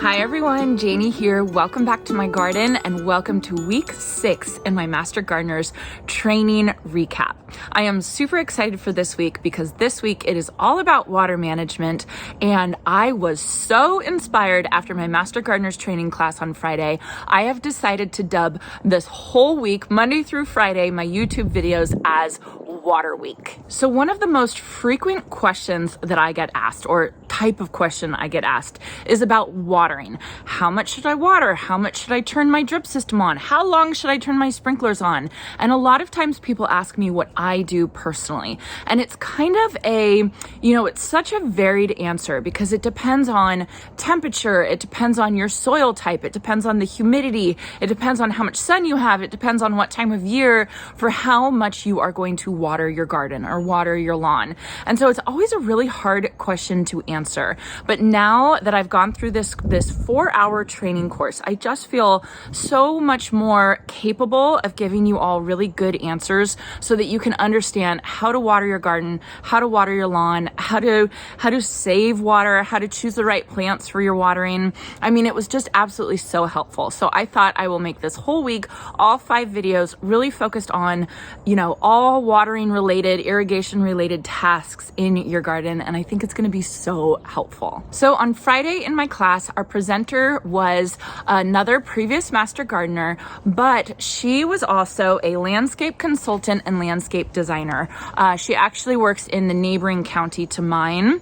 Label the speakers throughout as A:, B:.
A: Hi everyone, Janie here. Welcome back to my garden and welcome to week 6 in my Master Gardener's training recap. I am super excited for this week because this week it is all about water management, and I was so inspired after my Master Gardener's training class on Friday. I have decided to dub this whole week, Monday through Friday, my YouTube videos as Water Week. So one of the most frequent questions that I get asked, or type of question I get asked, is about watering. How much should I water? How much should I turn my drip system on? How long should I turn my sprinklers on? And a lot of times people ask me what I do personally. And it's kind of it's such a varied answer because it depends on temperature, it depends on your soil type, it depends on the humidity, it depends on how much sun you have, it depends on what time of year for how much you are going to water your garden or water your lawn. And so it's always a really hard question to answer. But now that I've gone through this 4-hour training course, I just feel so much more capable of giving you all really good answers so that you can understand how to water your garden, how to water your lawn, how to save water, how to choose the right plants for your watering. I mean, it was just absolutely so helpful. So I thought I will make this whole week, all 5 videos really focused on, all watering related, irrigation related tasks in your garden. And I think it's going to be so helpful. So on Friday in my class, our presenter was another previous Master Gardener, but she was also a landscape consultant and landscape designer. She actually works in the neighboring county to mine.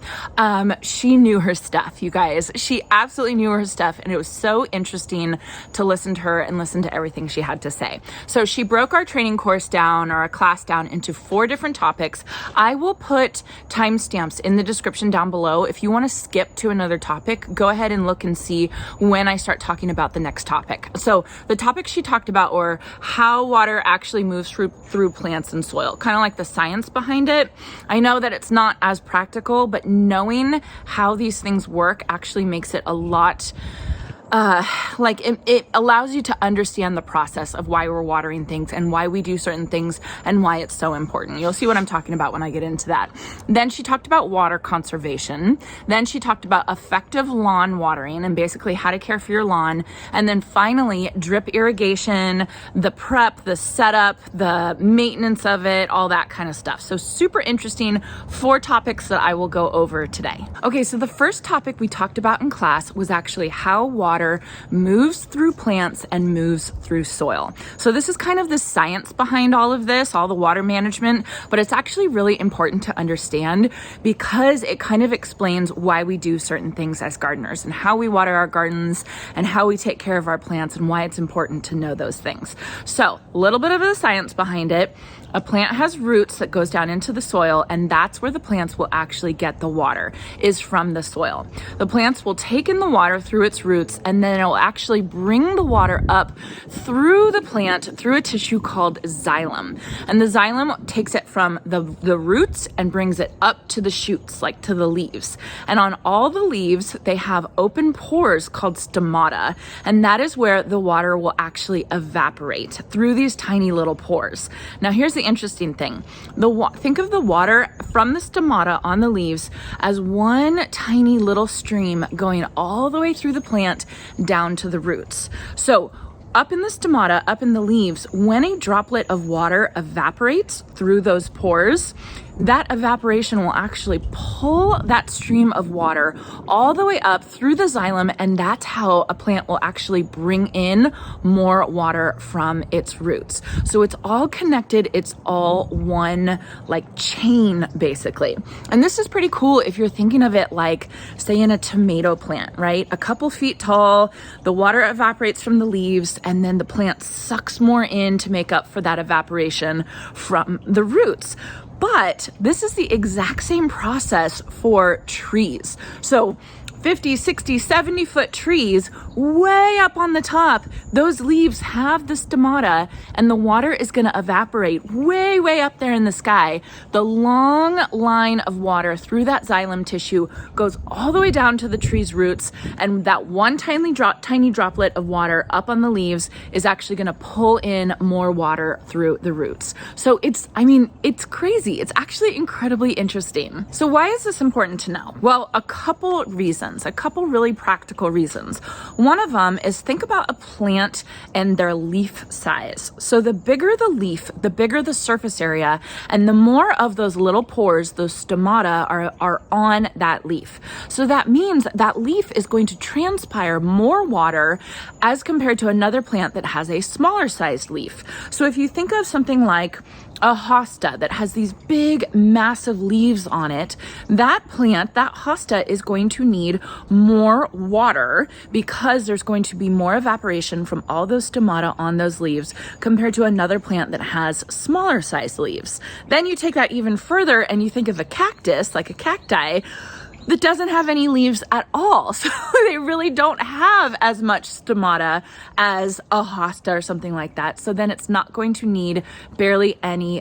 A: She knew her stuff, you guys. She absolutely knew her stuff, and it was so interesting to listen to her and listen to everything she had to say. So she broke our training course down, or our class down, into 4 different topics. I will put timestamps in the description down below. If you want to skip to another topic, go ahead and look and see when I start talking about the next topic. So the topic she talked about were how water actually moves through plants and soil, kind of like the science behind it. I know that it's not as practical, but knowing how these things work actually makes it a lot it allows you to understand the process of why we're watering things and why we do certain things and why it's so important. You'll see what I'm talking about when I get into that. Then she talked about water conservation. Then she talked about effective lawn watering and basically how to care for your lawn. And then finally, drip irrigation, the prep, the setup, the maintenance of it, all that kind of stuff. So super interesting 4 topics that I will go over today. Okay, so the first topic we talked about in class was actually how water moves through plants and moves through soil. So this is kind of the science behind all of this, all the water management, but it's actually really important to understand because it kind of explains why we do certain things as gardeners and how we water our gardens and how we take care of our plants and why it's important to know those things. So a little bit of the science behind it. A plant has roots that goes down into the soil, and that's where the plants will actually get the water, is from the soil. The plants will take in the water through its roots, and then it will actually bring the water up through the plant through a tissue called xylem. And the xylem takes it from the roots and brings it up to the shoots, like to the leaves. And on all the leaves, they have open pores called stomata, and that is where the water will actually evaporate through these tiny little pores. Now here's the interesting thing. Think of the water from the stomata on the leaves as one tiny little stream going all the way through the plant down to the roots. So up in the stomata, up in the leaves, when a droplet of water evaporates through those pores, that evaporation will actually pull that stream of water all the way up through the xylem, and that's how a plant will actually bring in more water from its roots. So it's all connected, it's all one chain basically. And this is pretty cool if you're thinking of it like, say, in a tomato plant, right? A couple feet tall, the water evaporates from the leaves, and then the plant sucks more in to make up for that evaporation from the roots. But this is the exact same process for trees. So 50, 60, 70-foot trees way up on the top, those leaves have the stomata, and the water is going to evaporate way, way up there in the sky. The long line of water through that xylem tissue goes all the way down to the tree's roots, and that one tiny droplet of water up on the leaves is actually going to pull in more water through the roots. So it's crazy. It's actually incredibly interesting. So why is this important to know? Well, a couple reasons. reasons, a couple really practical reasons. One of them is think about a plant and their leaf size. So the bigger the leaf, the bigger the surface area, and the more of those little pores, those stomata are on that leaf. So that means that leaf is going to transpire more water as compared to another plant that has a smaller sized leaf. So if you think of something like a hosta that has these big, massive leaves on it, that plant, that hosta, is going to need more water because there's going to be more evaporation from all those stomata on those leaves compared to another plant that has smaller sized leaves. Then you take that even further and you think of a cactus, like a cacti, that doesn't have any leaves at all. So they really don't have as much stomata as a hosta or something like that. So then it's not going to need barely any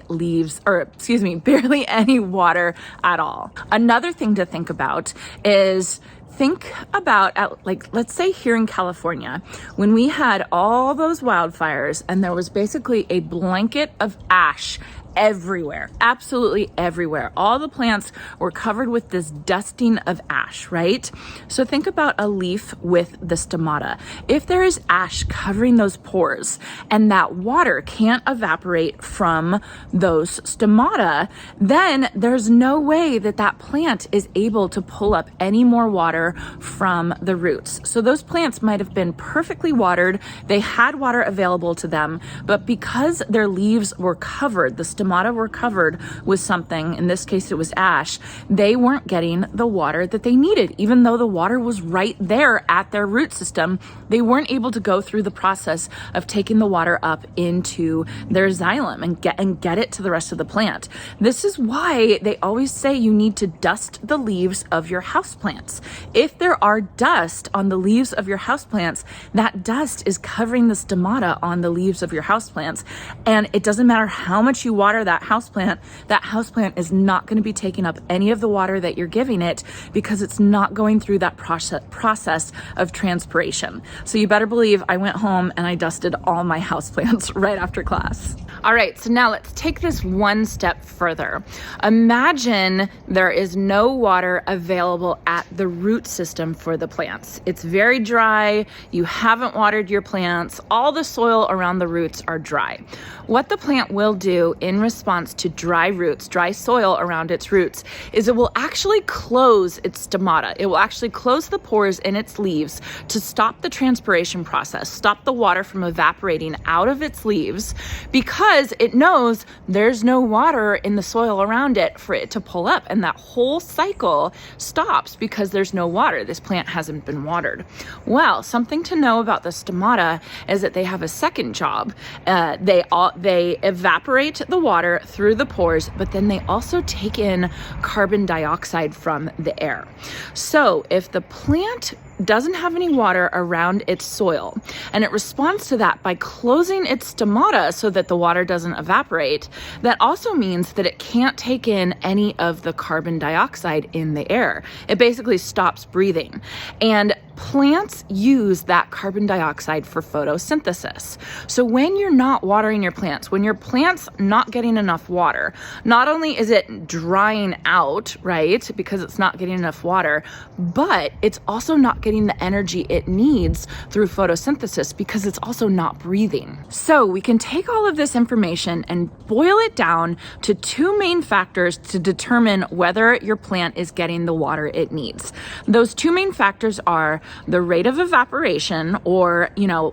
A: water at all. Another thing to think about is let's say here in California, when we had all those wildfires and there was basically a blanket of ash everywhere, absolutely everywhere. All the plants were covered with this dusting of ash, right? So think about a leaf with the stomata. If there is ash covering those pores and that water can't evaporate from those stomata, then there's no way that that plant is able to pull up any more water from the roots. So those plants might have been perfectly watered, they had water available to them, but because their leaves were covered, the stomata were covered with something, in this case it was ash, they weren't getting the water that they needed. Even though the water was right there at their root system, they weren't able to go through the process of taking the water up into their xylem and get it to the rest of the plant. This is why they always say you need to dust the leaves of your houseplants. If there are dust on the leaves of your houseplants, that dust is covering the stomata on the leaves of your houseplants, and it doesn't matter how much you water that houseplant is not going to be taking up any of the water that you're giving it because it's not going through that process of transpiration. So you better believe I went home and I dusted all my houseplants right after class. All right, so now let's take this one step further. Imagine there is no water available at the root system for the plants. It's very dry, you haven't watered your plants, all the soil around the roots are dry. What the plant will do in response to dry roots, dry soil around its roots, is it will actually close its stomata. It will actually close the pores in its leaves to stop the transpiration process, stop the water from evaporating out of its leaves, because it knows there's no water in the soil around it for it to pull up, and that whole cycle stops because there's no water. This plant hasn't been watered. Well, something to know about the stomata is that they have a second job. They evaporate the water through the pores, but then they also take in carbon dioxide from the air. So if the plant doesn't have any water around its soil and it responds to that by closing its stomata so that the water doesn't evaporate, that also means that it can't take in any of the carbon dioxide in the air. It basically stops breathing. And plants use that carbon dioxide for photosynthesis. So when you're not watering your plants, when your plant's not getting enough water, not only is it drying out, right, because it's not getting enough water, but it's also not getting the energy it needs through photosynthesis because it's also not breathing. So we can take all of this information and boil it down to two main factors to determine whether your plant is getting the water it needs. Those two main factors are the rate of evaporation, or,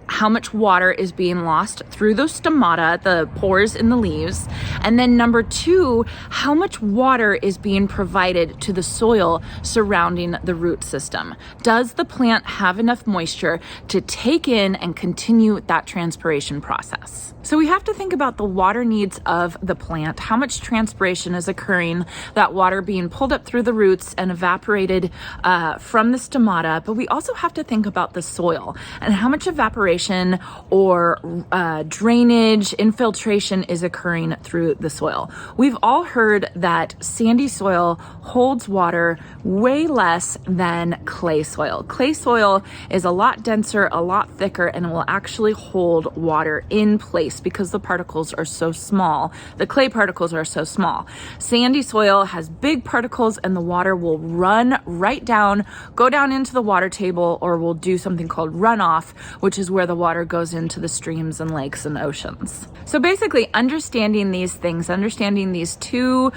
A: how much water is being lost through those stomata, the pores in the leaves. And then number two, how much water is being provided to the soil surrounding the root system. Does the plant have enough moisture to take in and continue that transpiration process? So we have to think about the water needs of the plant, how much transpiration is occurring, that water being pulled up through the roots and evaporated from the stomata. But we also also have to think about the soil and how much evaporation or drainage, infiltration is occurring through the soil. We've all heard that sandy soil holds water way less than clay soil. Clay soil is a lot denser, a lot thicker, and will actually hold water in place because the particles are so small. The clay particles are so small. Sandy soil has big particles and the water will run right down, go down into the water table, or will do something called runoff, which is where the water goes into the streams and lakes and oceans. So basically understanding these things, understanding these two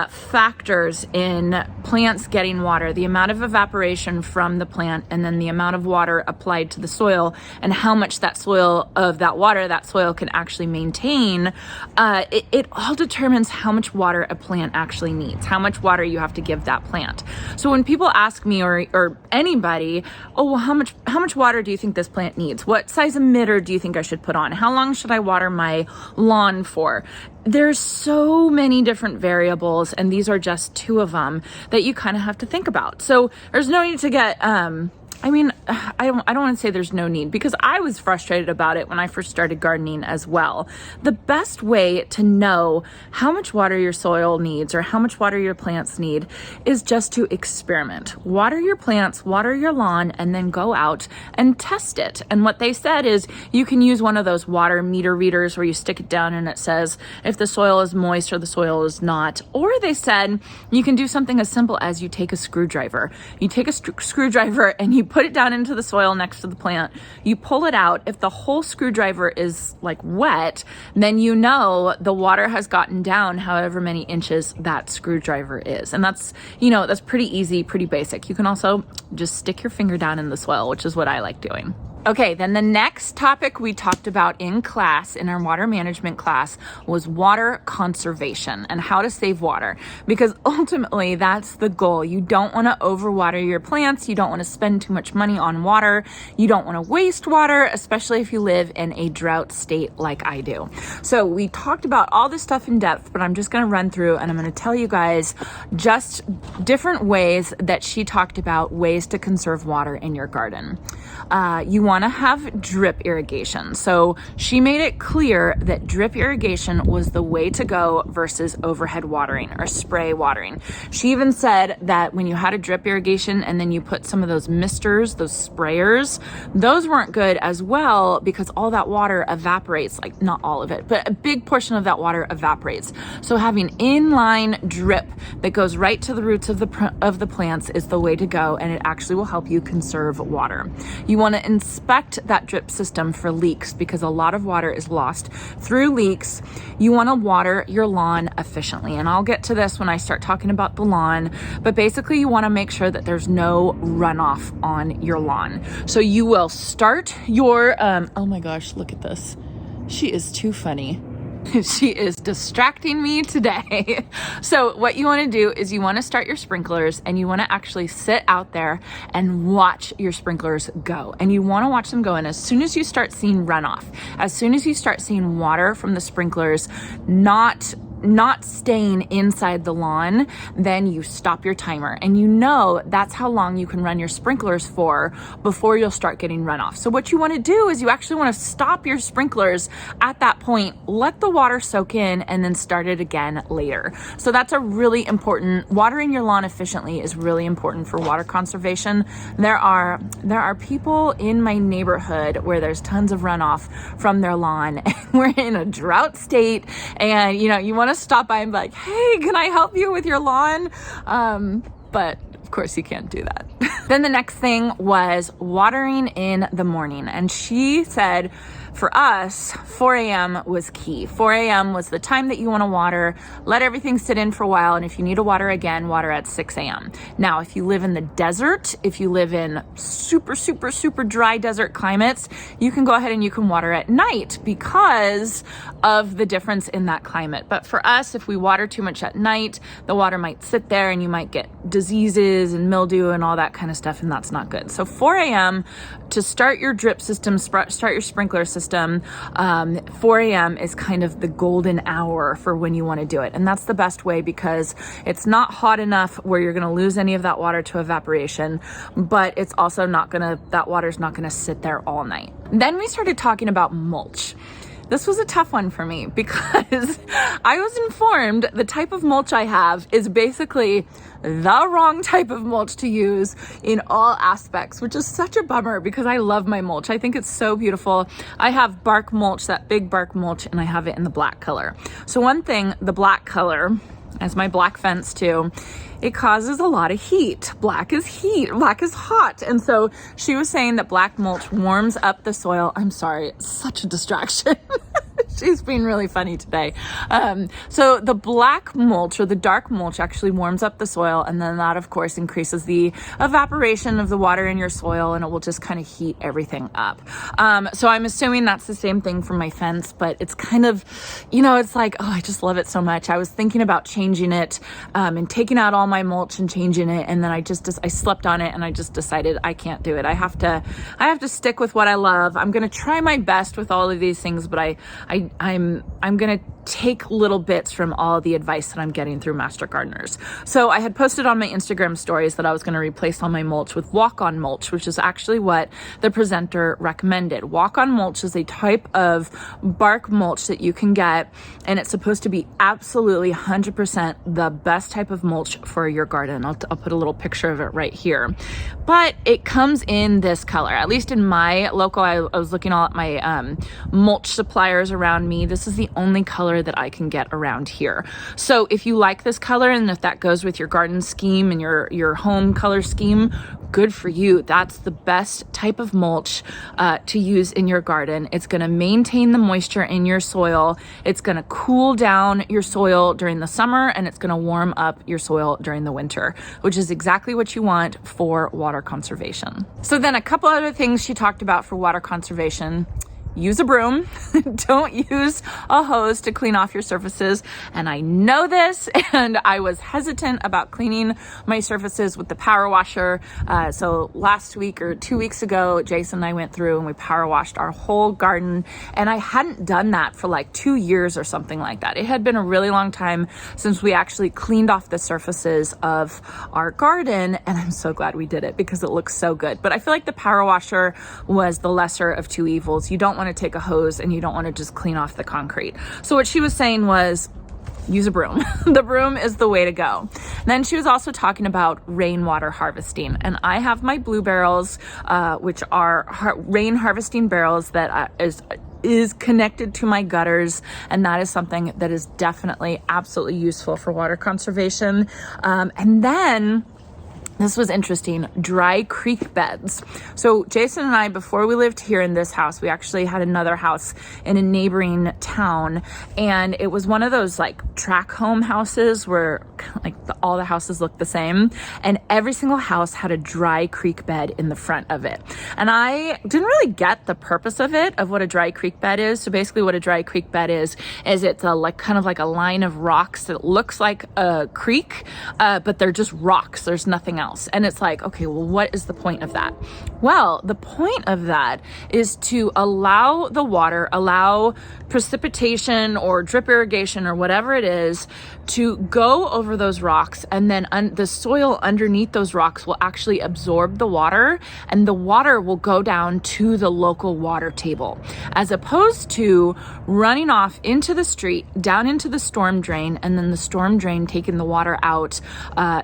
A: factors in plants getting water, the amount of evaporation from the plant and then the amount of water applied to the soil and how much that soil of that water that soil can actually maintain, it all determines how much water a plant actually needs, how much water you have to give that plant. So when people ask me or anybody, oh, well, how much water do you think this plant needs? What size emitter do you think I should put on? How long should I water my lawn for? There's so many different variables, and these are just two of them that you kind of have to think about. So there's no need to get, I don't want to say there's no need, because I was frustrated about it when I first started gardening as well. The best way to know how much water your soil needs or how much water your plants need is just to experiment. Water your plants, water your lawn, and then go out and test it. And what they said is you can use one of those water meter readers where you stick it down and it says if the soil is moist or the soil is not. Or they said you can do something as simple as you take a screwdriver. You take a screwdriver and you put it down into the soil next to the plant. You pull it out. If the whole screwdriver is like wet, then you know the water has gotten down however many inches that screwdriver is. And that's, that's pretty easy, pretty basic. You can also just stick your finger down in the soil, which is what I like doing. Okay, then the next topic we talked about in class, in our water management class, was water conservation and how to save water. Because ultimately, that's the goal. You don't want to overwater your plants. You don't want to spend too much money on water. You don't want to waste water, especially if you live in a drought state like I do. So we talked about all this stuff in depth, but I'm just going to run through and I'm going to tell you guys just different ways that she talked about ways to conserve water in your garden. You want to have drip irrigation. So she made it clear that drip irrigation was the way to go versus overhead watering or spray watering. She even said that when you had a drip irrigation and then you put some of those misters, those sprayers, those weren't good as well because all that water evaporates, like not all of it, but a big portion of that water evaporates. So having inline drip that goes right to the roots of the plants is the way to go, and it actually will help you conserve water. You want to inspect that drip system for leaks because a lot of water is lost through leaks. You want to water your lawn efficiently, and I'll get to this when I start talking about the lawn, but basically you want to make sure that there's no runoff on your lawn. So you will start your, oh my gosh, look at this. She is too funny. She is distracting me today. So what you want to do is you want to start your sprinklers and you want to actually sit out there and watch your sprinklers go. And you want to watch them go. And as soon as you start seeing runoff, as soon as you start seeing water from the sprinklers not staying inside the lawn, then you stop your timer. And that's how long you can run your sprinklers for before you'll start getting runoff. So what you want to do is you actually want to stop your sprinklers at that point, let the water soak in, and then start it again later. So that's a really important, watering your lawn efficiently is really important for water conservation. There are people in my neighborhood where there's tons of runoff from their lawn. We're in a drought state, and you want to stop by and be like, hey, can I help you with your lawn? But of course you can't do that. Then the next thing was watering in the morning. And she said, for us, 4 a.m. was key. 4 a.m. was the time that you want to water, let everything sit in for a while, and if you need to water again, water at 6 a.m. Now, if you live in the desert, if you live in super, super, super dry desert climates, you can go ahead and you can water at night because of the difference in that climate. But for us, if we water too much at night, the water might sit there and you might get diseases and mildew and all that kind of stuff, and that's not good. So 4 a.m. to start your drip system, start your sprinkler system, 4 a.m. is kind of the golden hour for when you want to do it. And that's the best way because it's not hot enough where you're going to lose any of that water to evaporation, but it's also not going to, that water's not going to sit there all night. Then we started talking about mulch. This was a tough one for me because I was informed the type of mulch I have is basically the wrong type of mulch to use in all aspects, which is such a bummer because I love my mulch. I think it's so beautiful. I have bark mulch, that big bark mulch, and I have it in the black color. So one thing, the black color, as my black fence too, it causes a lot of heat. Black is heat, black is hot. And so she was saying that black mulch warms up the soil. I'm sorry, it's such a distraction. She's being really funny today. So the black mulch or the dark mulch actually warms up the soil, and then that of course increases the evaporation of the water in your soil, and it will just kind of heat everything up. So I'm assuming that's the same thing for my fence, but it's kind of, you know, it's like, oh, I just love it so much. I was thinking about changing it and taking out all my mulch and changing it, and then I slept on it and I just decided I can't do it. I have to stick with what I love. I'm going to try my best with all of these things, but I'm going to take little bits from all the advice that I'm getting through Master Gardeners. So I had posted on my Instagram stories that I was going to replace all my mulch with walk-on mulch, which is actually what the presenter recommended. Walk-on mulch is a type of bark mulch that you can get, and it's supposed to be absolutely 100% the best type of mulch for your garden. I'll put a little picture of it right here. But it comes in this color, at least in my local, I was looking all at my mulch suppliers around me. This is the only color that I can get around here. So if you like this color and if that goes with your garden scheme and your home color scheme, good for you. That's the best type of mulch to use in your garden. It's going to maintain the moisture in your soil. It's going to cool down your soil during the summer, and it's going to warm up your soil during the winter, which is exactly what you want for water conservation. So then a couple other things she talked about for water conservation. Use a broom. Don't use a hose to clean off your surfaces. And I know this, and I was hesitant about cleaning my surfaces with the power washer. So last week or 2 weeks ago, Jason and I went through and we power washed our whole garden. And I hadn't done that for like 2 years or something like that. It had been a really long time since we actually cleaned off the surfaces of our garden. And I'm so glad we did it because it looks so good. But I feel like the power washer was the lesser of two evils. You don't want to take a hose and you don't want to just clean off the concrete. So what she was saying was use a broom. The broom is the way to go. And then she was also talking about rainwater harvesting. And I have my blue barrels, which are rain harvesting barrels that is connected to my gutters, and that is something that is definitely absolutely useful for water conservation. And then this was interesting, dry creek beds. So Jason and I, before we lived here in this house, we actually had another house in a neighboring town, and it was one of those like track home houses where like all the houses looked the same, and every single house had a dry creek bed in the front of it. And I didn't really get the purpose of it, of what a dry creek bed is. So basically what a dry creek bed is it's like kind of like a line of rocks that looks like a creek, but they're just rocks. There's nothing else. And it's like, okay, well, what is the point of that? Well, the point of that is to allow the water, allow precipitation or drip irrigation or whatever it is to go over those rocks, and then the soil underneath those rocks will actually absorb the water, and the water will go down to the local water table, as opposed to running off into the street, down into the storm drain, and then the storm drain taking the water out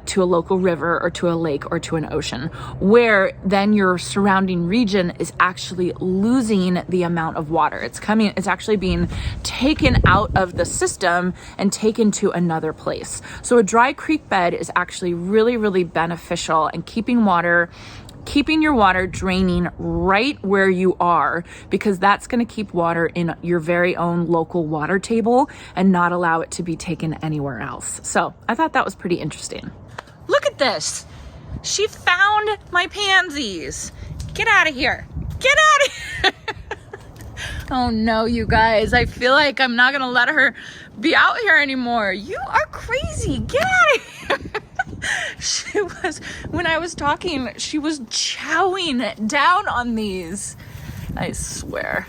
A: to a local river or to a lake or to an ocean, where then your surrounding region is actually losing the amount of water. It's actually being taken out of the system and taken to another place. So a dry creek bed is actually really, really beneficial in keeping your water draining right where you are, because that's going to keep water in your very own local water table and not allow it to be taken anywhere else. So I thought that was pretty interesting. Look at this. She found my pansies. Get out of here. Get out of here. Oh no, you guys. I feel like I'm not going to let her be out here anymore. You are crazy. Get out of here. when I was talking, she was chowing down on these. I swear.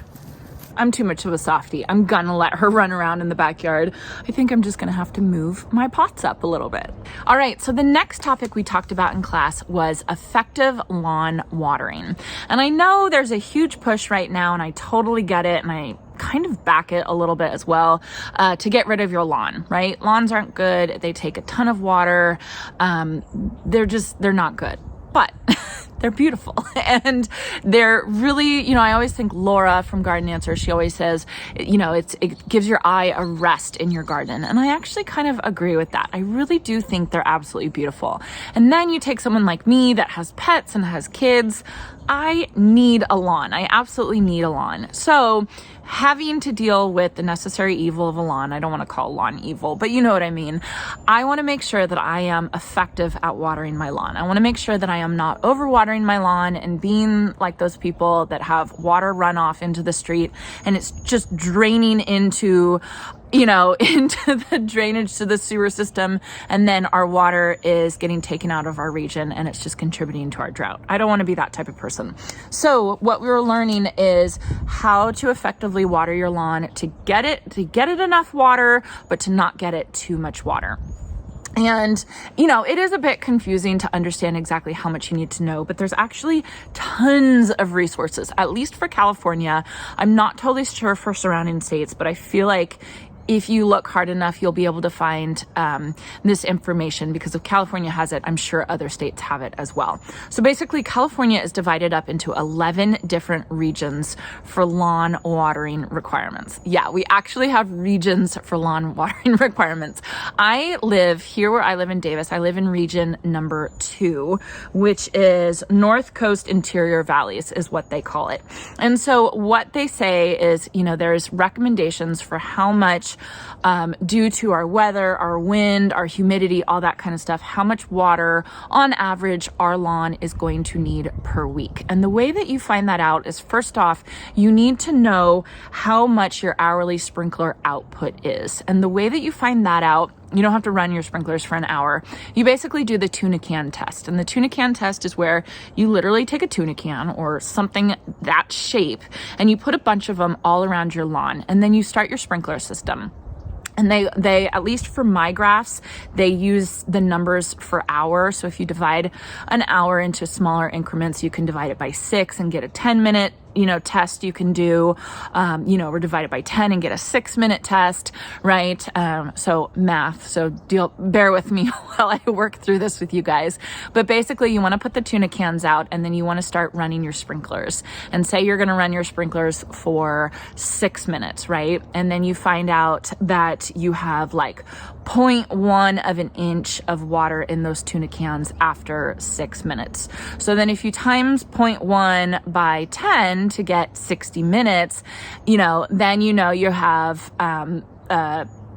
A: I'm too much of a softie. I'm gonna let her run around in the backyard. I think I'm just gonna have to move my pots up a little bit. All right, so the next topic we talked about in class was effective lawn watering. And I know there's a huge push right now, and I totally get it, and I kind of back it a little bit as well, to get rid of your lawn, right? Lawns aren't good. They take a ton of water. They're not good, but they're beautiful and they're really, I always think Laura from Garden Answers, she always says, it gives your eye a rest in your garden. And I actually kind of agree with that. I really do think they're absolutely beautiful. And then you take someone like me that has pets and has kids. I need a lawn. I absolutely need a lawn. So having to deal with the necessary evil of a lawn, I don't want to call lawn evil, but you know what I mean. I want to make sure that I am effective at watering my lawn. I want to make sure that I am not overwatering my lawn and being like those people that have water run off into the street and it's just draining into the drainage to the sewer system, and then our water is getting taken out of our region and it's just contributing to our drought. I don't want to be that type of person. So what we were learning is how to effectively water your lawn to get it enough water, but to not get it too much water. And, it is a bit confusing to understand exactly how much you need to know, but there's actually tons of resources, at least for California. I'm not totally sure for surrounding states, but I feel like if you look hard enough, you'll be able to find this information, because if California has it, I'm sure other states have it as well. So basically, California is divided up into 11 different regions for lawn watering requirements. Yeah, we actually have regions for lawn watering requirements. I live here where I live in Davis. I live in region number 2, which is North Coast Interior Valleys is what they call it. And so what they say is, there's recommendations for how much due to our weather, our wind, our humidity, all that kind of stuff, how much water on average our lawn is going to need per week. And the way that you find that out is, first off, you need to know how much your hourly sprinkler output is. And the way that you find that out, you don't have to run your sprinklers for an hour. You basically do the tuna can test. And the tuna can test is where you literally take a tuna can or something that shape and you put a bunch of them all around your lawn, and then you start your sprinkler system. And they, at least for my graphs, they use the numbers for hour. So if you divide an hour into smaller increments, you can divide it by 6 and get a 10-minute test you can do, or divide it by 10 and get a 6-minute test, right? So math, so bear with me while I work through this with you guys. But basically you want to put the tuna cans out, and then you want to start running your sprinklers, and say you're going to run your sprinklers for 6 minutes, right? And then you find out that you have like 0.1 of an inch of water in those tuna cans after 6 minutes. So then if you times 0.1 by 10 to get 60 minutes, then you have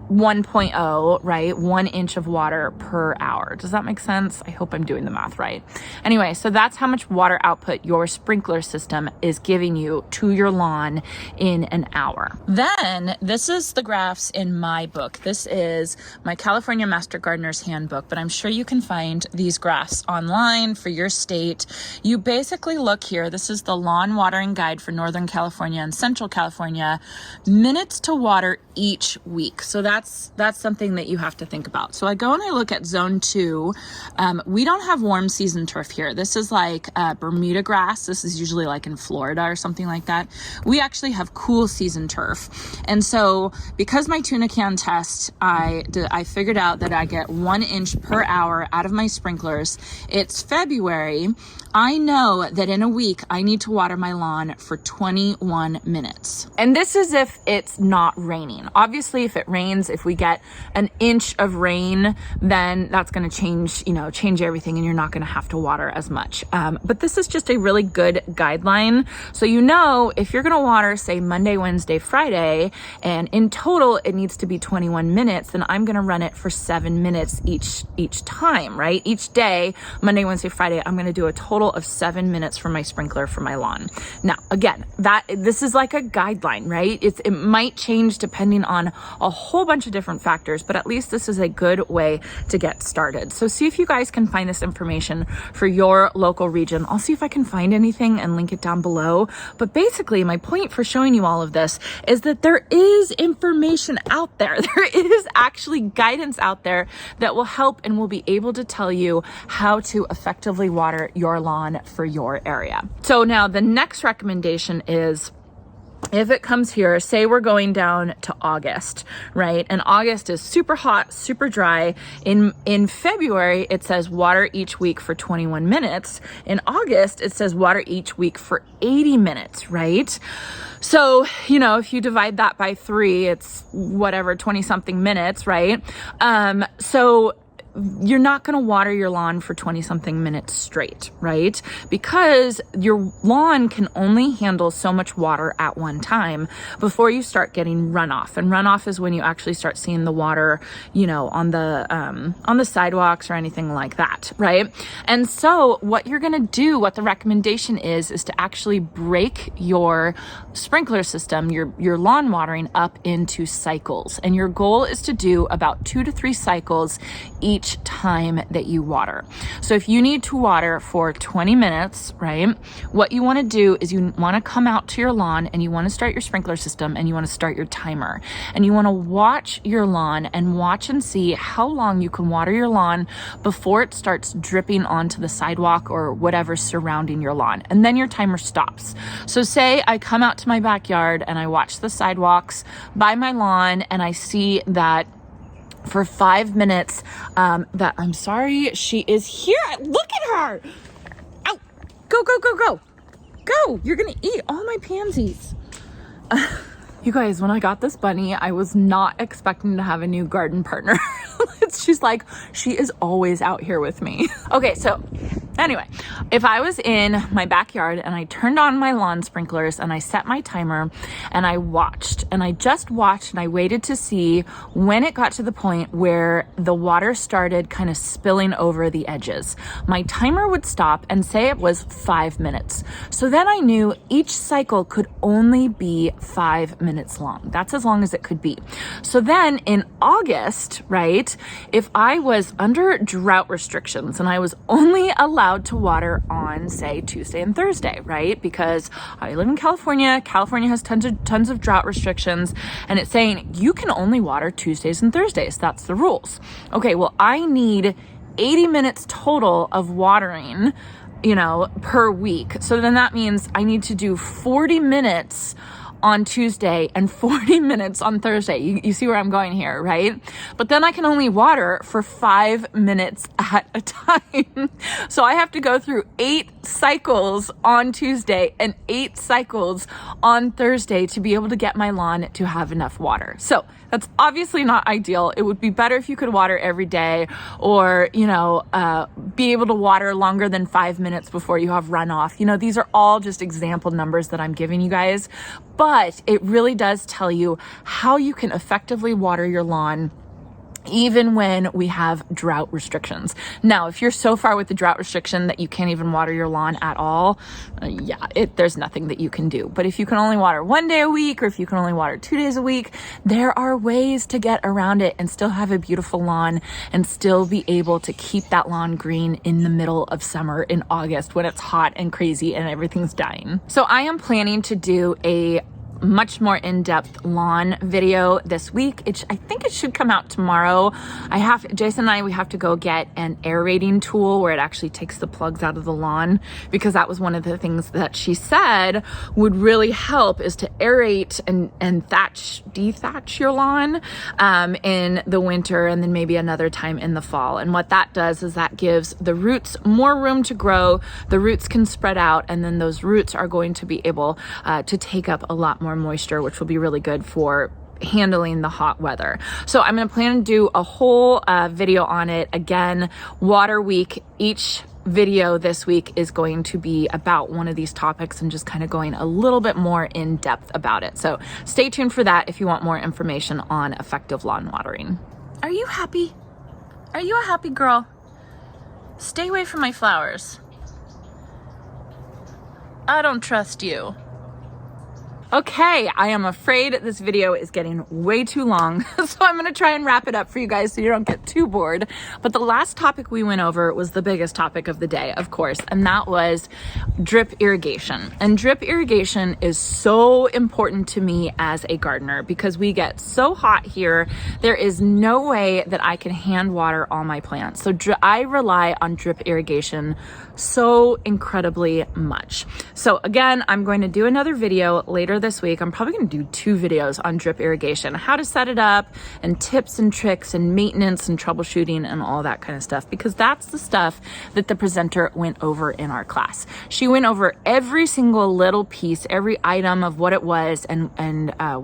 A: 1.0, right? 1 inch of water per hour. Does that make sense? I hope I'm doing the math right. Anyway, so that's how much water output your sprinkler system is giving you to your lawn in an hour. Then this is the graphs in my book. This is my California Master Gardener's Handbook, but I'm sure you can find these graphs online for your state. You basically look here. This is the lawn watering guide for Northern California and Central California, minutes to water each week. So that's something that you have to think about. So I go and I look at zone 2. We don't have warm season turf here. This is like Bermuda grass. This is usually like in Florida or something like that. We actually have cool season turf. And so because my tuna can test, I figured out that I get 1 inch per hour out of my sprinklers. It's February. I know that in a week, I need to water my lawn for 21 minutes. And this is if it's not raining. Obviously, if it rains, if we get an inch of rain, then that's going to change everything, and you're not going to have to water as much. But this is just a really good guideline. So if you're going to water, say Monday, Wednesday, Friday, and in total it needs to be 21 minutes, then I'm going to run it for 7 minutes each time, right? Each day, Monday, Wednesday, Friday, I'm going to do a total of 7 minutes for my sprinkler for my lawn. Now, again, this is like a guideline, right? It might change depending on a whole bunch bunch of different factors, but at least this is a good way to get started. So see if you guys can find this information for your local region. I'll see if I can find anything and link it down below. But basically, my point for showing you all of this is that there is information out there. There is actually guidance out there that will help and will be able to tell you how to effectively water your lawn for your area. So now the next recommendation is, if it comes here, say we're going down to August, right? And August is super hot, super dry. In February, it says water each week for 21 minutes. In August, it says water each week for 80 minutes, right? So, you know, if you divide that by 3, it's whatever, 20 something minutes, right? So you're not going to water your lawn for 20 something minutes straight, right? Because your lawn can only handle so much water at one time before you start getting runoff. And runoff is when you actually start seeing the water, you know, on the sidewalks or anything like that, right? And so what you're going to do, what the recommendation is to actually break your sprinkler system, your lawn watering up into cycles. And your goal is to do about 2 to 3 cycles each time that you water. So if you need to water for 20 minutes, right, what you want to do is you want to come out to your lawn and you want to start your sprinkler system and you want to start your timer. And you want to watch your lawn and watch and see how long you can water your lawn before it starts dripping onto the sidewalk or whatever's surrounding your lawn. And then your timer stops. So say I come out to my backyard and I watch the sidewalks by my lawn and I see that for 5 minutes, I'm sorry, she is here. Look at her. Ow. Go, go, go, go. Go. You're going to eat all my pansies. You guys, when I got this bunny, I was not expecting to have a new garden partner. She's like, she is always out here with me. Okay, so anyway, if I was in my backyard and I turned on my lawn sprinklers and I set my timer and I watched and I just watched and I waited to see when it got to the point where the water started kind of spilling over the edges, my timer would stop and say it was 5 minutes. So then I knew each cycle could only be 5 minutes long. That's as long as it could be. So then in August, right, if I was under drought restrictions and I was only allowed to water on, say, Tuesday and Thursday, right? Because I live in California. California has tons of drought restrictions, and it's saying you can only water Tuesdays and Thursdays. That's the rules. Okay, well, I need 80 minutes total of watering, you know, per week. So then that means I need to do 40 minutes on Tuesday and 40 minutes on Thursday. You see where I'm going here, right? But then I can only water for 5 minutes at a time. So I have to go through 8 cycles on Tuesday and 8 cycles on Thursday to be able to get my lawn to have enough water. So that's obviously not ideal. It would be better if you could water every day, or, you know, be able to water longer than 5 minutes before you have runoff. You know, these are all just example numbers that I'm giving you guys, but it really does tell you how you can effectively water your lawn even when we have drought restrictions. Now, if you're so far with the drought restriction that you can't even water your lawn at all, there's nothing that you can do. But if you can only water 1 day a week, or if you can only water 2 days a week, there are ways to get around it and still have a beautiful lawn and still be able to keep that lawn green in the middle of summer in August when it's hot and crazy and everything's dying. So I am planning to do a much more in-depth lawn video this week. I think it should come out tomorrow. Jason and I, we have to go get an aerating tool where it actually takes the plugs out of the lawn, because that was one of the things that she said would really help, is to aerate and dethatch your lawn in the winter, and then maybe another time in the fall. And what that does is that gives the roots more room to grow. The roots can spread out, and then those roots are going to be able to take up a lot more moisture, which will be really good for handling the hot weather. So I'm going to plan to do a whole video on it. Again, water week. Each video this week is going to be about one of these topics and just kind of going a little bit more in depth about it. So stay tuned for that if you want more information on effective lawn watering. Are you happy? Are you a happy girl? Stay away from my flowers. I don't trust you. Okay, I am afraid this video is getting way too long, so I'm gonna try and wrap it up for you guys so you don't get too bored. But the last topic we went over was the biggest topic of the day, of course, and that was drip irrigation. And drip irrigation is so important to me as a gardener because we get so hot here. There is no way that I can hand water all my plants. So I rely on drip irrigation so incredibly much. So again, I'm going to do another video later this week. I'm probably going to do 2 videos on drip irrigation, how to set it up and tips and tricks and maintenance and troubleshooting and all that kind of stuff, because that's the stuff that the presenter went over in our class. She went over every single little piece, every item of what it was and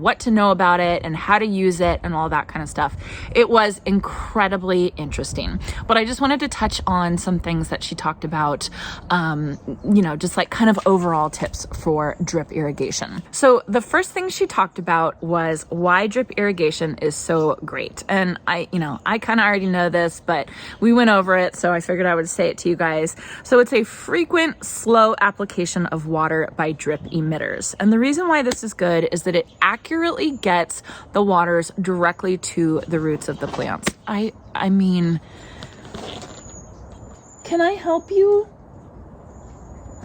A: what to know about it and how to use it and all that kind of stuff. It was incredibly interesting, but I just wanted to touch on some things that she talked about, just like kind of overall tips for drip irrigation. So the first thing she talked about was why drip irrigation is so great. And I kind of already know this, but we went over it, so I figured I would say it to you guys. So it's a frequent, slow application of water by drip emitters. And the reason why this is good is that it accurately gets the waters directly to the roots of the plants. I mean, can I help you?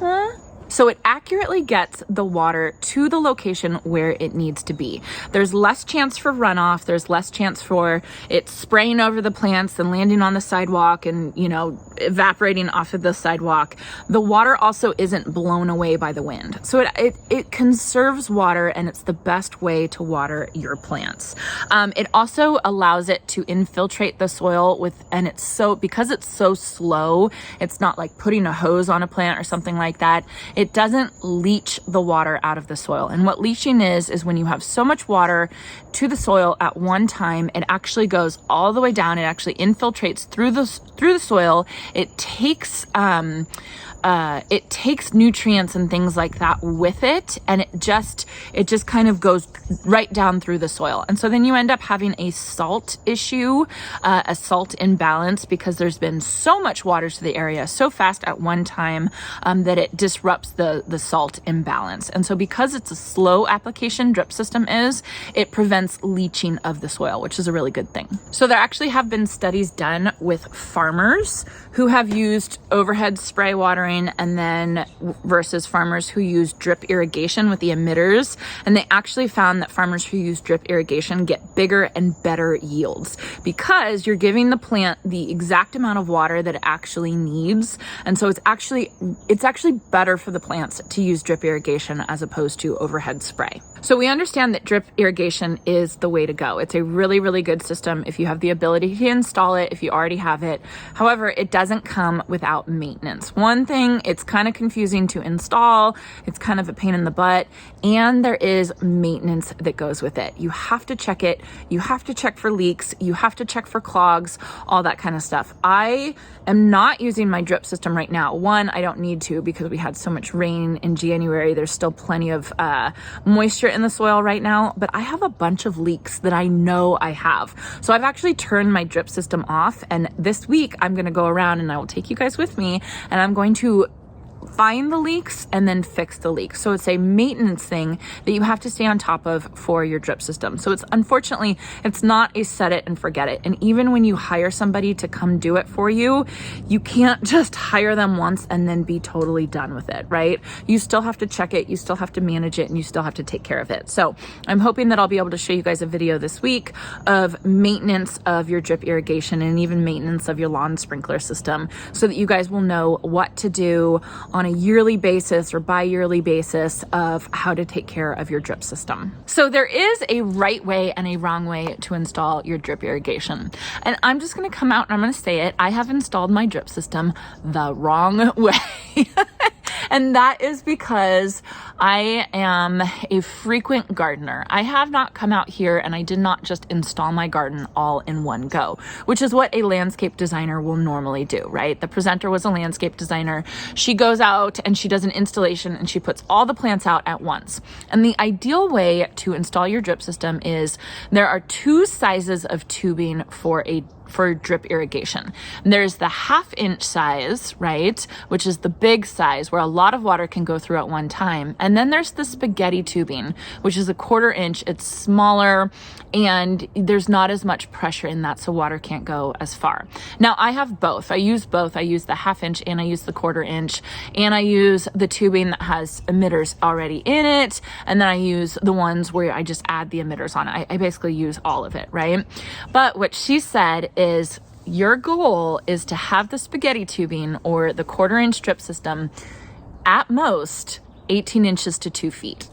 A: Huh? So it accurately gets the water to the location where it needs to be. There's less chance for runoff. There's less chance for it spraying over the plants and landing on the sidewalk and, evaporating off of the sidewalk. The water also isn't blown away by the wind. So it conserves water, and it's the best way to water your plants. It also allows it to infiltrate the soil because it's so slow, it's not like putting a hose on a plant or something like that. It doesn't leach the water out of the soil. And what leaching is when you have so much water to the soil at one time, it actually goes all the way down. It actually infiltrates through the soil. It takes nutrients and things like that with it, and it just kind of goes right down through the soil. And so then you end up having a salt issue, a salt imbalance, because there's been so much water to the area so fast at one time that it disrupts the salt imbalance. And so because it's a slow application drip system it prevents leaching of the soil, which is a really good thing. So there actually have been studies done with farmers who have used overhead spray watering and then versus farmers who use drip irrigation with the emitters. And they actually found that farmers who use drip irrigation get bigger and better yields because you're giving the plant the exact amount of water that it actually needs. And so it's actually better for the plants to use drip irrigation as opposed to overhead spray. So we understand that drip irrigation is the way to go. It's a really, really good system if you have the ability to install it, if you already have it. However, it doesn't come without maintenance. One thing, it's kind of confusing to install. It's kind of a pain in the butt. And there is maintenance that goes with it. You have to check it. You have to check for leaks. You have to check for clogs, all that kind of stuff. I am not using my drip system right now. One, I don't need to because we had so much rain in January. There's still plenty of moisture in the soil right now, but I have a bunch of leaks that I know I have. So I've actually turned my drip system off, and this week I'm going to go around and I will take you guys with me, and I'm going to find the leaks and then fix the leaks. So it's a maintenance thing that you have to stay on top of for your drip system. So unfortunately, it's not a set it and forget it. And even when you hire somebody to come do it for you, you can't just hire them once and then be totally done with it, right? You still have to check it, you still have to manage it, and you still have to take care of it. So I'm hoping that I'll be able to show you guys a video this week of maintenance of your drip irrigation and even maintenance of your lawn sprinkler system so that you guys will know what to do on a yearly basis or bi-yearly basis of how to take care of your drip system. So there is a right way and a wrong way to install your drip irrigation. And I'm just going to come out and I'm going to say it. I have installed my drip system the wrong way. And that is because I am a frequent gardener. I have not come out here and I did not just install my garden all in one go, which is what a landscape designer will normally do, right? The presenter was a landscape designer. She goes out and she does an installation and she puts all the plants out at once. And the ideal way to install your drip system is there are two sizes of tubing for drip irrigation. There's the 1/2 inch size, right? Which is the big size where a lot of water can go through at one time. And then there's the spaghetti tubing, which is a 1/4 inch. It's smaller and there's not as much pressure in that, so water can't go as far. Now I have both. I use both. I use the 1/2 inch and I use the 1/4 inch, and I use the tubing that has emitters already in it, and then I use the ones where I just add the emitters on it. I basically use all of it, right? But what she said is your goal is to have the spaghetti tubing or the 1/4 inch drip system at most 18 inches to 2 feet.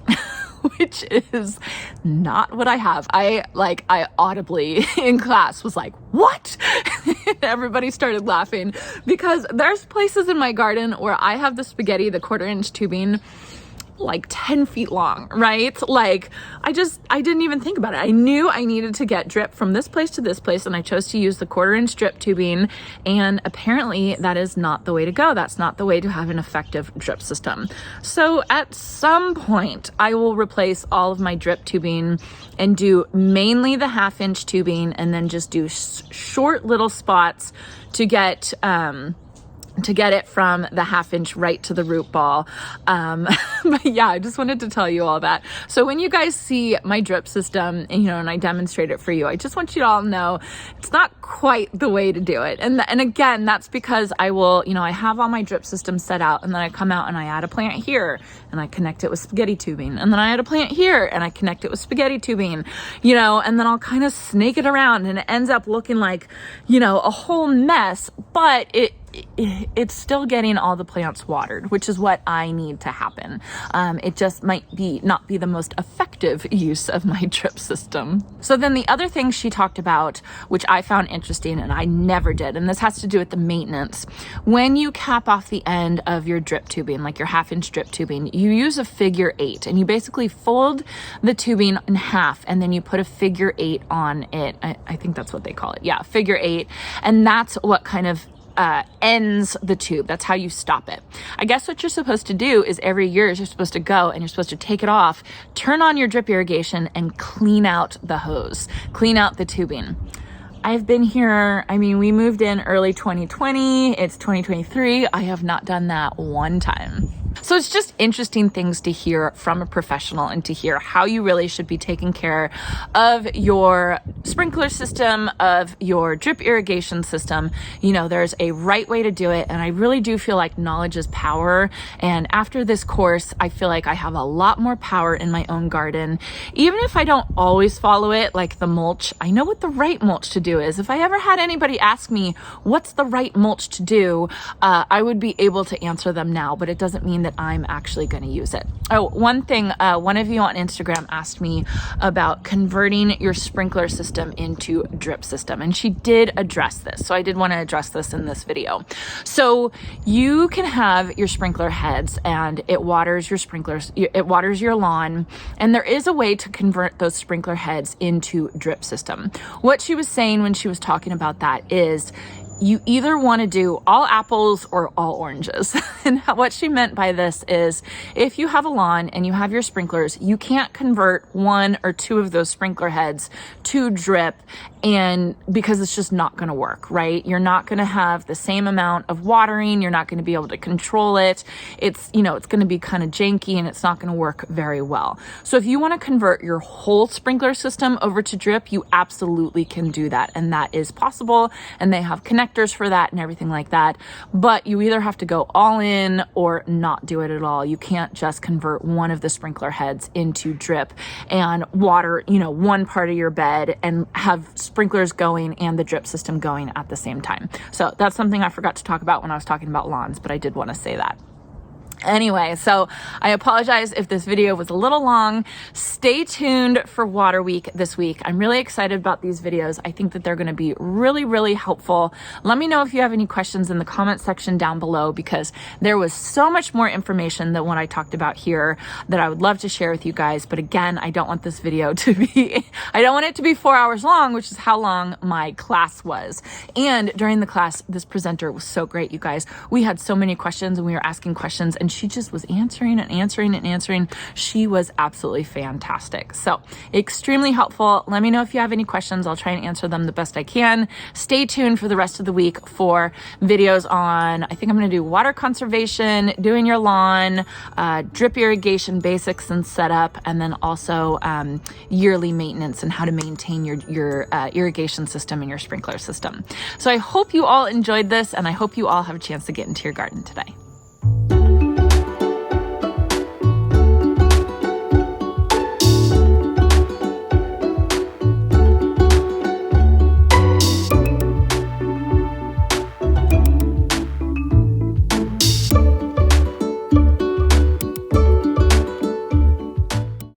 A: Which is not what I have. I audibly in class was like, what? Everybody started laughing because there's places in my garden where I have the spaghetti, the 1/4 inch tubing, like 10 feet long, right? Like I didn't even think about it. I knew I needed to get drip from this place to this place, and I chose to use the 1/4 inch drip tubing, and apparently that is not the way to go. That's not the way to have an effective drip system. So at some point I will replace all of my drip tubing and do mainly the 1/2 inch tubing, and then just do short little spots to get it from the 1/2 inch right to the root ball. But yeah, I just wanted to tell you all that. So when you guys see my drip system, and I demonstrate it for you, I just want you to all know it's not quite the way to do it. And again, that's because I will, I have all my drip systems set out, and then I come out and I add a plant here and I connect it with spaghetti tubing. And then I add a plant here and I connect it with spaghetti tubing, and then I'll kind of snake it around, and it ends up looking like, a whole mess, but it's still getting all the plants watered, which is what I need to happen. It just might not be the most effective use of my drip system. So then the other thing she talked about, which I found interesting and I never did, and this has to do with the maintenance. When you cap off the end of your drip tubing, like your 1/2 inch drip tubing, you use a figure 8, and you basically fold the tubing in half, and then you put a figure 8 on it. I think that's what they call it. Yeah, figure 8. And that's what kind of ends the tube. That's how you stop it. I guess what you're supposed to do is every year you're supposed to go and you're supposed to take it off, turn on your drip irrigation, and clean out the hose, clean out the tubing. I've been here, we moved in early 2020, it's 2023. I have not done that one time. So it's just interesting things to hear from a professional and to hear how you really should be taking care of your sprinkler system, of your drip irrigation system. There's a right way to do it, and I really do feel like knowledge is power. And after this course, I feel like I have a lot more power in my own garden. Even if I don't always follow it, like the mulch, I know what the right mulch to do is. If I ever had anybody ask me what's the right mulch to do, I would be able to answer them now, but it doesn't mean that I'm actually going to use it. Oh, one thing, one of you on Instagram asked me about converting your sprinkler system into drip system, and she did address this. So I did want to address this in this video. So you can have your sprinkler heads and it waters your sprinklers, it waters your lawn, and there is a way to convert those sprinkler heads into drip system. What she was saying when she was talking about that is you either want to do all apples or all oranges. And what she meant by this is if you have a lawn and you have your sprinklers, you can't convert 1 or 2 of those sprinkler heads to drip, and because it's just not going to work, right? You're not going to have the same amount of watering. You're not going to be able to control it. It's going to be kind of janky, and it's not going to work very well. So if you want to convert your whole sprinkler system over to drip, you absolutely can do that. And that is possible. And they have connectors for that and everything like that. But you either have to go all in or not do it at all. You can't just convert one of the sprinkler heads into drip and water, one part of your bed and have sprinklers going and the drip system going at the same time. So that's something I forgot to talk about when I was talking about lawns, but I did want to say that. Anyway, so I apologize if this video was a little long. Stay tuned for Water Week this week. I'm really excited about these videos. I think that they're going to be really, really helpful. Let me know if you have any questions in the comment section down below, because there was so much more information than what I talked about here that I would love to share with you guys. But again, I don't want this video to be, I don't want it to be 4 hours long, which is how long my class was. And during the class, this presenter was so great, you guys. We had so many questions and we were asking questions, and she just was answering and answering and answering. She was absolutely fantastic. So extremely helpful. Let me know if you have any questions. I'll try and answer them the best I can. Stay tuned for the rest of the week for videos on, I think I'm going to do water conservation, doing your lawn, drip irrigation basics and setup, and then also yearly maintenance and how to maintain your irrigation system and your sprinkler system. So I hope you all enjoyed this, and I hope you all have a chance to get into your garden today.